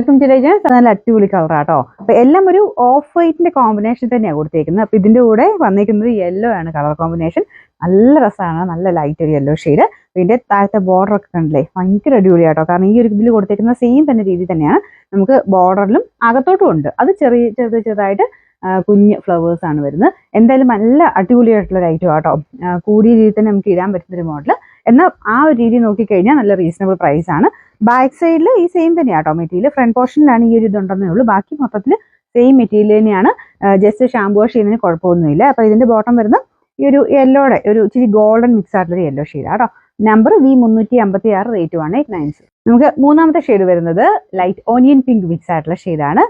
Congratulations. നല്ല അടിപൊളി കളറാട്ടോ. അപ്പൊ എല്ലാം ഒരു ഓഫ് വൈറ്റിന്റെ കോമ്പിനേഷൻ തന്നെയാണ് കൊടുത്തേക്കുന്നത്. അപ്പൊ ഇതിന്റെ കൂടെ വന്നിരിക്കുന്നത് യെല്ലോ ആണ് കളർ കോമ്പിനേഷൻ. നല്ല രസമാണ്, നല്ല ലൈറ്റ് ഒരു യെല്ലോ ഷെയ്ഡ്. ഇതിന്റെ താഴത്തെ ബോർഡർ ഒക്കെ കണ്ടില്ലേ, ഭയങ്കര അടിപൊളിയാട്ടോ. കാരണം ഈ ഒരു ഇതിൽ കൊടുത്തേക്കുന്ന സെയിം തന്നെ രീതി തന്നെയാണ് നമുക്ക് ബോർഡറിലും അകത്തോട്ടും ഉണ്ട്. അത് ചെറുതായിട്ട് കുഞ്ഞ് ഫ്ലവേഴ്സ് ആണ് വരുന്നത്. എന്തായാലും നല്ല അടിപൊളിയായിട്ടുള്ള ഒരു ഐറ്റം ആട്ടോ. കൂടിയ രീതിയിൽ തന്നെ നമുക്ക് ഇടാൻ പറ്റുന്നൊരു മോഡൽ. എന്നാൽ ആ ഒരു രീതി നോക്കിക്കഴിഞ്ഞാൽ നല്ല റീസണബിൾ പ്രൈസ് ആണ്. ബാക്ക് സൈഡിൽ ഈ സെയിം തന്നെയാട്ടോ മെറ്റീരിയൽ. ഫ്രണ്ട് പോർഷനിലാണ് ഈ ഒരു ഇതുണ്ടെന്നേ ഉള്ളൂ. ബാക്കി മൊത്തത്തിൽ സെയിം മെറ്റീരിയൽ തന്നെയാണ്. ജസ്റ്റ് ഷാമ്പൂ വാഷ് ചെയ്യുന്നതിന് കുഴപ്പമൊന്നുമില്ല. അപ്പോൾ ഇതിന്റെ ബോട്ടം വരുന്ന ഈ ഒരു യെല്ലോടെ ഒരു ഇച്ചിരി ഗോൾഡൻ മിക്സ് ആയിട്ടുള്ള യെല്ലോ ഷെയ്ഡ് ആട്ടോ. Number V356, rate 1896. നമുക്ക് മൂന്നാമത്തെ ഷെയ്ഡ് വരുന്നത് ലൈറ്റ് ഓനിയൻ പിങ്ക് മിക്സ് ആയിട്ടുള്ള ഷെയ്ഡാണ്.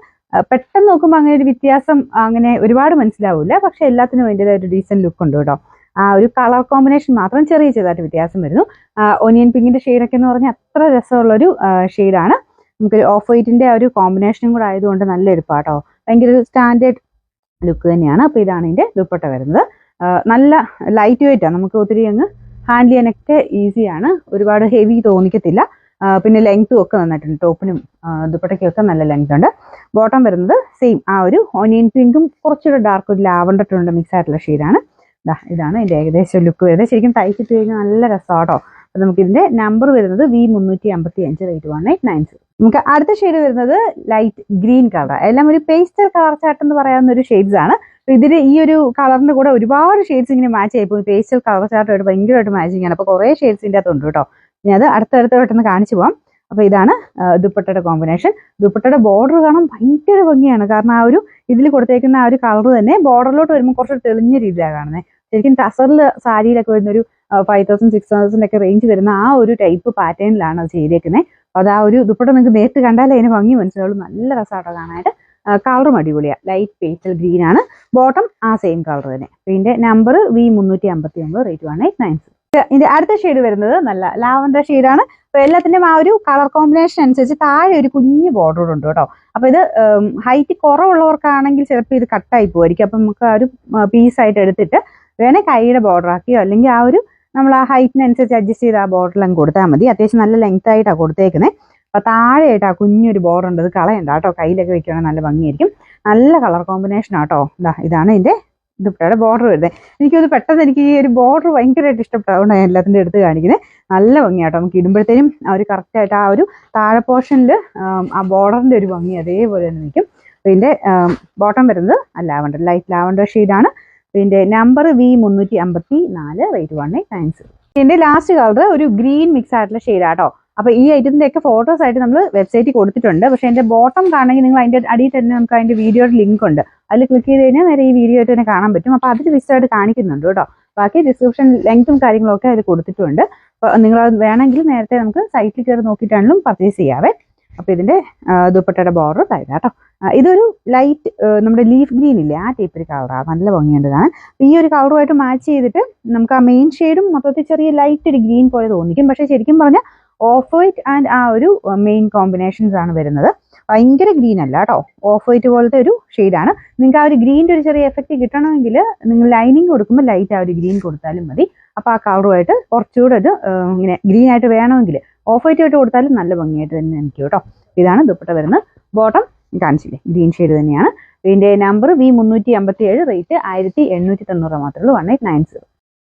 പെട്ടെന്ന് നോക്കുമ്പോൾ അങ്ങനെ ഒരു വ്യത്യാസം അങ്ങനെ ഒരുപാട് മനസ്സിലാവില്ല. പക്ഷെ എല്ലാത്തിനും അതിൻ്റെതായ ഒരു ഡീസന്റ് ലുക്ക് ഉണ്ട് കേട്ടോ. ആ ഒരു കളർ കോമ്പിനേഷൻ മാത്രം ചെറുതായിട്ട് വ്യത്യാസം വരുന്നു. ഓനിയൻ പിങ്കിന്റെ ഷെയ്ഡൊക്കെ എന്ന് പറഞ്ഞാൽ അത്ര രസമുള്ളൊരു ഷെയ്ഡാണ്. നമുക്കൊരു ഓഫ് വൈറ്റിന്റെ ആ ഒരു കോമ്പിനേഷനും കൂടെ ആയതുകൊണ്ട് നല്ല എടുപ്പാട്ടോ. ഭയങ്കര ഒരു സ്റ്റാൻഡേർഡ് ലുക്ക് തന്നെയാണ്. അപ്പോൾ ഇതാണ് ഇതിന്റെ ദുപ്പട്ട വരുന്നത്. നല്ല ലൈറ്റ് വെയിറ്റ് ആണ്. നമുക്ക് ഒത്തിരി അങ്ങ് ഹാൻഡിൽ ചെയ്യാനൊക്കെ ഈസിയാണ്. ഒരുപാട് ഹെവി തോന്നിക്കത്തില്ല. പിന്നെ ലെങ്ത്തും ഒക്കെ നന്നായിട്ടുണ്ട്. ടോപ്പിനും ദുപ്പട്ടയ്ക്കൊക്കെ നല്ല ലെങ്ത് ഉണ്ട്. ബോട്ടം വരുന്നത് സെയിം ആ ഒരു ഓനിയൻ പിങ്കും കുറച്ചുകൂടെ ഡാർക്ക് ഒരു ലാവണ്ടർ ടോണിന്റെ മിക്സ് ആയിട്ടുള്ള ഷെയ്ഡാണ്. ഇതാണ് ഇതിന്റെ ഏകദേശം ലുക്ക് വരുന്നത്. ശരിക്കും തയ്ച്ചിട്ട് കഴിഞ്ഞാൽ നല്ല രസമാട്ടോ. അപ്പൊ നമുക്ക് ഇതിന്റെ നമ്പർ വരുന്നത് V355, റേറ്റ് 1896. നമുക്ക് അടുത്ത ഷെയ്ഡ് വരുന്നത് ലൈറ്റ് ഗ്രീൻ കളർ. എല്ലാം ഒരു പേസ്റ്റൽ കളർ ചാർട്ട് എന്ന് പറയാവുന്ന ഒരു ഷെയ്ഡ്സ് ആണ്. ഇതിൽ ഈ ഒരു കളറിന്റെ കൂടെ ഒരുപാട് ഷെയ്ഡ്സ് ഇങ്ങനെ മാച്ച് ആയിപ്പോയി. പേസ്റ്റൽ കളർ ചാർട്ടായിട്ട് ഭയങ്കരമായിട്ട് മാച്ചിങ് ആണ്. അപ്പൊ കുറെ ഷെയ്ഡ്സ് ഇതിന്റെ അകത്തുണ്ട് കേട്ടോ. ഇനി അത് അടുത്തടുത്തായിട്ടൊന്ന് കാണിച്ചു പോവാം. അപ്പൊ ഇതാണ് ദുപ്പട്ടയുടെ കോമ്പിനേഷൻ. ദുപ്പട്ടയുടെ ബോർഡർ കാണാൻ ഭയങ്കര ഭംഗിയാണ്. കാരണം ആ ഒരു ഇതിൽ കൊടുത്തേക്കുന്ന ആ ഒരു കളർ തന്നെ ബോർഡറിലോട്ട് വരുമ്പോൾ കുറച്ച് തെളിഞ്ഞ രീതിയിലാണ് കാണുന്നത്. ശരിക്കും ടസറിൽ സാരിയിലൊക്കെ വരുന്ന ഒരു 5000, 6000 ഒക്കെ റേഞ്ച് വരുന്ന ആ ഒരു ടൈപ്പ് പാറ്റേണിലാണ് അത് ചെയ്തേക്കുന്നത്. അപ്പോൾ അത് ആ ഒരു ദുപ്പട്ട നിങ്ങൾക്ക് നേരിട്ട് കണ്ടാലേ അതിന് ഭംഗി മനസ്സിലാവുള്ളൂ. നല്ല രസമാട്ടോ കാണാനായിട്ട്. കളറും അടിപൊളിയാണ്. ലൈറ്റ് പേസ്റ്റൽ ഗ്രീൻ ആണ്. ബോട്ടം ആ സെയിം കളർ തന്നെ. ഇതിന്റെ നമ്പർ V359, റേറ്റ് 1896. ഇതിന്റെ അടുത്ത ഷെയ്ഡ് വരുന്നത് നല്ല ലാവൻഡർ ഷെയ്ഡാണ്. അപ്പൊ എല്ലാത്തിന്റെയും ആ ഒരു കളർ കോമ്പിനേഷൻ അനുസരിച്ച് താഴെ ഒരു കുഞ്ഞു ബോർഡർ ഉണ്ട് കേട്ടോ. അപ്പൊ ഇത് ഹൈറ്റ് കുറവുള്ളവർക്കാണെങ്കിൽ ചിലപ്പോൾ ഇത് കട്ടായി പോയിരിക്കും. അപ്പൊ നമുക്ക് ആ ഒരു പീസായിട്ട് എടുത്തിട്ട് വേണേൽ കൈയുടെ ബോർഡർ ആക്കിയോ അല്ലെങ്കിൽ ആ ഒരു നമ്മൾ ആ ഹൈറ്റിനനുസരിച്ച് അഡ്ജസ്റ്റ് ചെയ്ത് ആ ബോർഡറിലും കൊടുത്താൽ മതി. അത്യാവശ്യം നല്ല ലെങ്ത് ആയിട്ടാണ് കൊടുത്തേക്കുന്നത്. അപ്പൊ താഴെയായിട്ട് ആ കുഞ്ഞൊരു ബോർഡർ ഉണ്ട്. അത് കളയണ്ട കേട്ടോ. കയ്യിലൊക്കെ വെക്കുകയാണെങ്കിൽ നല്ല ഭംഗിയായിരിക്കും. നല്ല കളർ കോമ്പിനേഷൻ ആട്ടോ. ഇതാണ് ഇതിന്റെ ദുപ്പട്ടയുടെ ബോർഡർ വരുന്നത്. എനിക്ക് ഈ ഒരു ബോർഡർ ഭയങ്കരമായിട്ട് ഇഷ്ടപ്പെട്ടതുകൊണ്ട് ഞാൻ എല്ലാത്തിൻ്റെ എടുത്ത് കാണിക്കുന്നത്. നല്ല ഭംഗിയാട്ടോ. നമുക്ക് ഇടുമ്പോഴത്തേനും ആ ഒരു കറക്റ്റായിട്ട് ആ ഒരു താഴെ പോർഷനിൽ ആ ബോർഡറിന്റെ ഒരു ഭംഗി അതേപോലെ തന്നെ നിൽക്കും. ഇതിന്റെ ബോട്ടം വരുന്നത് ലാവൻഡർ, ലൈറ്റ് ലാവൻഡർ ഷെയ്ഡാണ്. ഇതിന്റെ നമ്പർ V354, റേറ്റ് 1896. ഇതിന്റെ ലാസ്റ്റ് കളർ ഒരു ഗ്രീൻ മിക്സ് ആയിട്ടുള്ള ഷെയ്ഡാട്ടോ. അപ്പൊ ഈ ഐറ്റത്തിന്റെ ഒക്കെ ഫോട്ടോസ് ആയിട്ട് നമ്മൾ വെബ്സൈറ്റിൽ കൊടുത്തിട്ടുണ്ട്. പക്ഷെ എന്റെ ബോട്ടം കാണണമെങ്കിൽ നിങ്ങൾ അതിന്റെ അടിയിൽ തന്നെ നമുക്ക് അതിന്റെ വീഡിയോയുടെ ലിങ്ക് ഉണ്ട്. അതിൽ ക്ലിക്ക് ചെയ്ത് കഴിഞ്ഞാൽ നേരെ ഈ വീഡിയോ ആയിട്ട് തന്നെ കാണാൻ പറ്റും. അപ്പൊ അതിൽ വിശദമായിട്ട് കാണിക്കുന്നുണ്ട് കേട്ടോ. ബാക്കി ഡിസ്ക്രിപ്ഷൻ ലെങ്ത്തും കാര്യങ്ങളൊക്കെ അതിൽ കൊടുത്തിട്ടുണ്ട്. അപ്പൊ നിങ്ങൾ അത് വേണമെങ്കിൽ നേരത്തെ നമുക്ക് സൈറ്റിൽ കയറി നോക്കിയിട്ടാണെങ്കിലും പർച്ചേസ് ചെയ്യാവേ. അപ്പൊ ഇതിന്റെ ദുപ്പട്ടയുടെ ബോർഡർ താഴെ കേട്ടോ. ഇതൊരു ലൈറ്റ് നമ്മുടെ ലീഫ് ഗ്രീൻ ഇല്ലേ, ആ ടൈപ്പ് ഒരു കളറാണ്. നല്ല ഭംഗിയുണ്ട് കാണാൻ. ഈ ഒരു കളറുമായിട്ട് മാച്ച് ചെയ്തിട്ട് നമുക്ക് ആ മെയിൻ ഷെയ്ഡും മൊത്തത്തിൽ ചെറിയ ലൈറ്റ് ഒരു ഗ്രീൻ പോലെ തോന്നിക്കും. പക്ഷെ ശരിക്കും പറഞ്ഞാൽ ഓഫ് വൈറ്റ് ആൻഡ് ആ ഒരു മെയിൻ കോമ്പിനേഷൻസ് ആണ് വരുന്നത്. ഭയങ്കര ഗ്രീൻ അല്ല കേട്ടോ. ഓഫ് വൈറ്റ് പോലത്തെ ഒരു ഷെയ്ഡാണ്. നിങ്ങൾക്ക് ആ ഒരു ഗ്രീൻ്റെ ഒരു ചെറിയ എഫക്റ്റ് കിട്ടണമെങ്കിൽ നിങ്ങൾ ലൈനിങ് കൊടുക്കുമ്പോൾ ലൈറ്റ് ആ ഒരു ഗ്രീൻ കൊടുത്താലും മതി. അപ്പോൾ ആ കളറുമായിട്ട് കുറച്ചുകൂടെ ഒരു ഇങ്ങനെ ഗ്രീൻ ആയിട്ട് വേണമെങ്കിൽ ഓഫ് വൈറ്റ് ആയിട്ട് കൊടുത്താലും നല്ല ഭംഗിയായിട്ട് തന്നെ എനിക്ക് കേട്ടോ. ഇതാണ് ദുപ്പട്ട വരുന്നത്. ബോട്ടം കാണിച്ചില്ലേ, ഗ്രീൻ ഷെയ്ഡ് തന്നെയാണ്. ഇതിന്റെ നമ്പർ V357, റേറ്റ് 1890 മാത്രമേ ഉള്ളൂ, 1890.